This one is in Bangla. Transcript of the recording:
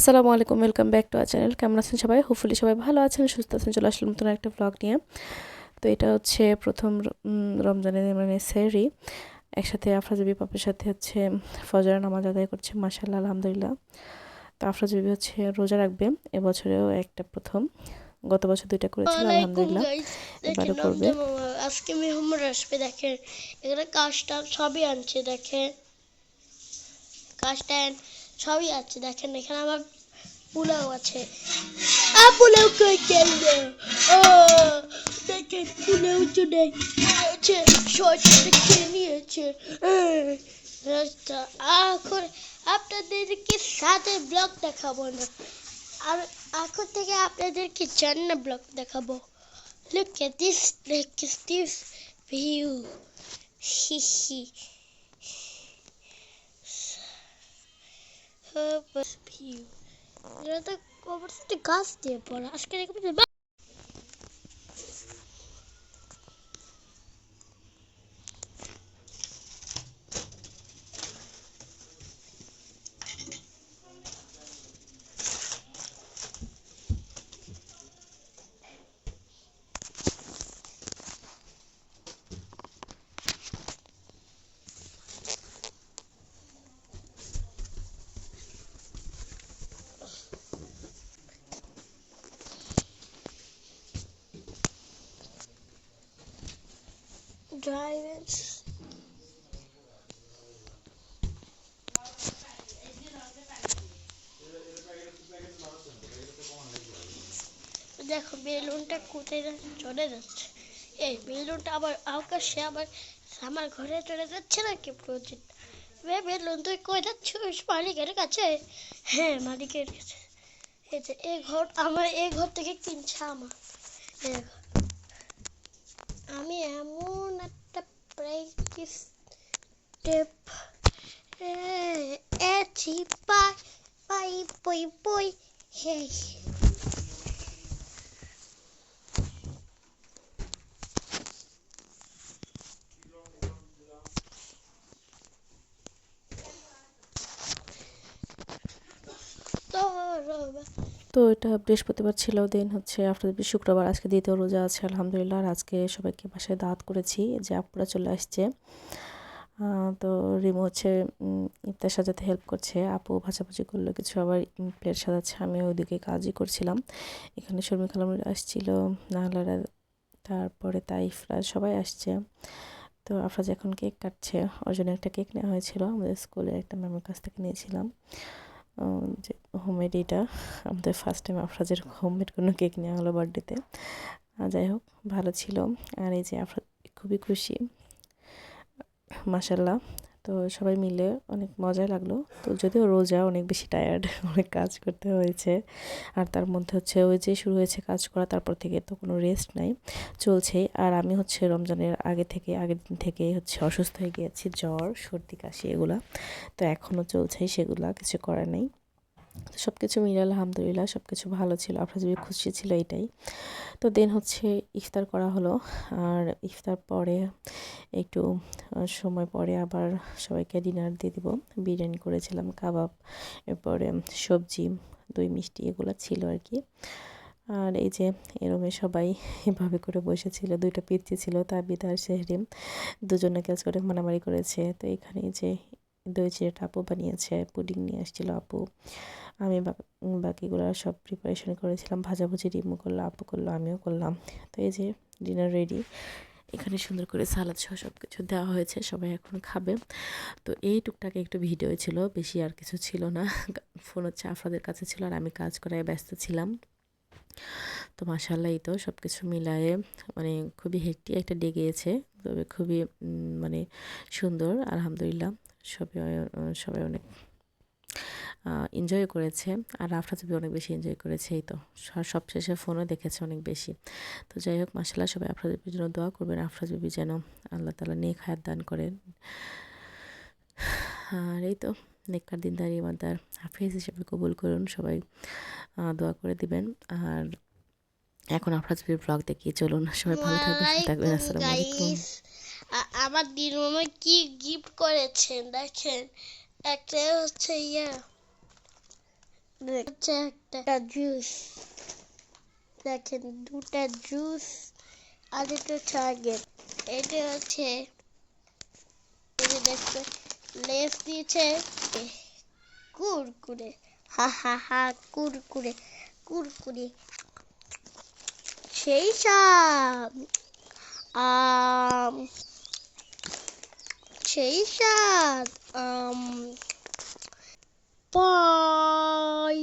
আসসালামু আলাইকুম, welcome back to our channel. কেমন আছেন সবাই? হোপফুলি সবাই ভালো আছেন, সুস্থ আছেন। চলে আসলাম নতুন একটা ব্লগ নিয়ে। তো এটা হচ্ছে প্রথম রমজানের মানে সেহরি। একসাথে আফরাজ বিবি পাপের সাথে হচ্ছে ফজর নামাজ আদায় করছে, মাশাআল্লাহ, আলহামদুলিল্লাহ। তো আফরাজ বিবি হচ্ছে রোজা রাখবে, এবছরেও একটা প্রথম। গত বছর 2টা করেছিল, ওয়ালাইকুম আলহামদুলিল্লাহ, গাইস, দেখেন এবারও করবে। আজকে মেহমান আসবে। দেখেন এখানে কাজটা সবই আনছে, দেখেন কাজটা সবই আছে। দেখেন এখানে আমার পোলাও আছে। পোলাও কই গেল? ও দেখেন পোলাও তো নেই, আছে সরষে খেয়ে নিয়েছে। এখন আপনাদেরকে সাথে ব্লগ দেখাবো না, আর এখন থেকে আপনাদেরকে জান্নাত ব্লগ দেখাবো। Look at this view. Hihi. View. এটা তো কবর থেকে গাছ দিয়ে পড়া। আজকে ড্রাইভেন্স দেখো বেলুনটা কোথায় চলে যাচ্ছে। এই বেলুনটা আবার আকাশে আবার আমার ঘরে চলে যাচ্ছে না কি প্রজেক্ট? বেলুন তুই কই যাচ্ছিস? মালিকের কাছে? হ্যাঁ, মালিকের কাছে। এই যে এই ঘর আমার, এই ঘর থেকে কিনছে আমার। এই ঘর। আমি এমন একটা প্র্যাকটিস টেপ এছি পাই পাই পই পই। হে তো তো এটা বৃহস্পতিবার ছিল, দিন হচ্ছে আফটার শুক্রবার, আজকে দ্বিতীয় রোজা আছে, আলহামদুলিল্লাহ। আর আজকে সবাইকে বাসায় দাওয়াত করেছি, যে আপুরা চলে আসছে। তো রিমু হচ্ছে ইফতার সাজাতে হেল্প করছে, আপু ভাজাভুজি করলো কিছু, আবার প্লেট সাজাচ্ছে, আমি ওইদিকে কাজই করছিলাম। এখানে শর্মী খালামুরা আসছিল, নাহলারা, তারপরে তাইফরা, সবাই আসছে। তো আফরাজ এখন কেক কাটছে, ওর জন্য একটা কেক নেওয়া হয়েছিল, আমাদের স্কুলের একটা ম্যামের কাছ থেকে নিয়েছিলাম। যে হোমমেড, এটা আমাদের ফার্স্ট টাইম আফরাজের হোমমেড কোনো কেক নেওয়া হলো বার্থডেতে। যাই হোক, ভালো ছিল। আর এই যে আফরাজ খুবই খুশি, মাশাল্লাহ। তো সবাই মিলে অনেক মজা লাগলো। তো যদিও রোজা, অনেক বেশি টায়ার্ড, অনেক কাজ করতে হয়েছে। আর তার মধ্যে হচ্ছে ওই যে শুরু হয়েছে কাজ করা, তারপর থেকে তো কোনো রেস্ট নাই, চলছেই। আর আমি হচ্ছে রমজানের আগের দিন থেকে হচ্ছে অসুস্থ হয়ে গিয়েছি, জ্বর, সর্দি, কাশি এগুলা। তো এখনও চলছেই, সেগুলা কিছু করার নেই। তো সব কিছু মিলে আলহামদুলিল্লাহ সব কিছু ভালো ছিল, আফরাজ খুশি ছিল, এটাই। তো দেন হচ্ছে ইফতার করা হলো। আর ইফতার পরে একটু সময় পরে আবার সবাইকে ডিনার দিয়ে দিব। বিরিয়ানি করেছিলাম, কাবাব, এরপরে সবজি, দই, মিষ্টি এগুলো ছিল আর কি। আর এই যে এরমে সবাই এভাবে করে বসেছিল, 2টা পিচ্চি ছিল, তাবিদ আর শেহরিম, দুজনে কাজ করে মারামারি করেছে। তো এখানে যে দই চিড়াটা আপু বানিয়েছে, পুডিং নিয়ে আসছিল আপু, আমি বাকিগুলো সব প্রিপারেশন করেছিলাম, ভাজাভুজি রিমু করলো, আপু করলো, আমিও করলাম। তো এই যে ডিনার রেডি, এখানে সুন্দর করে সালাদ সহ সব কিছু দেওয়া হয়েছে, সবাই এখন খাবে। তো এই টুকটাকে একটু ভিডিও ছিল, বেশি আর কিছু ছিল না। ফোন হচ্ছে আফরাদের কাছে ছিল, আর আমি কাজ করায় ব্যস্ত ছিলাম। তো মাশাআল্লাহ, এই তো সব কিছু মিলায়ে মানে খুবই হেক্টিক একটা ডে গিয়েছে, তবে খুবই মানে সুন্দর, আলহামদুলিল্লাহ। সবাই সবাই অনেক এনজয় করেছে। আর আফরাজ অনেক বেশি এনজয় করেছে, এই তো সবশেষে ফোনও দেখেছে অনেক বেশি। তো যাই হোক, মাশাআল্লাহ, সবাই আফরাজ বিবির জন্য দোয়া করবেন, আফরাজ বিবি যেন আল্লাহ তাআলা নেক হায়াত দান করেন। আর এই তো নেককার দিনদার ইমানদার হাফেজ হিসেবে কবুল করুন, সবাই দোয়া করে দিবেন। আর এখন আফরাজ বিবির ব্লগ দেখিয়ে চলুন, সবাই ভালো থাকবেন, সুস্থ থাকবেন, ওয়ালাইকুম আসসালামু আলাইকুম। গাইস, আমার দিন মামা কি গিফট করেছেন দেখেন। একটা হচ্ছে হচ্ছে একটা জুস, দেখেন দুটা জুস আর এটা টার্গেট। এটা হচ্ছে এই যে দেখতে লেস দিয়েছে কুরকুরে, হা হা হা, কুরকুরে কুরকুরে সেই সাপ সেই সাপ বাই।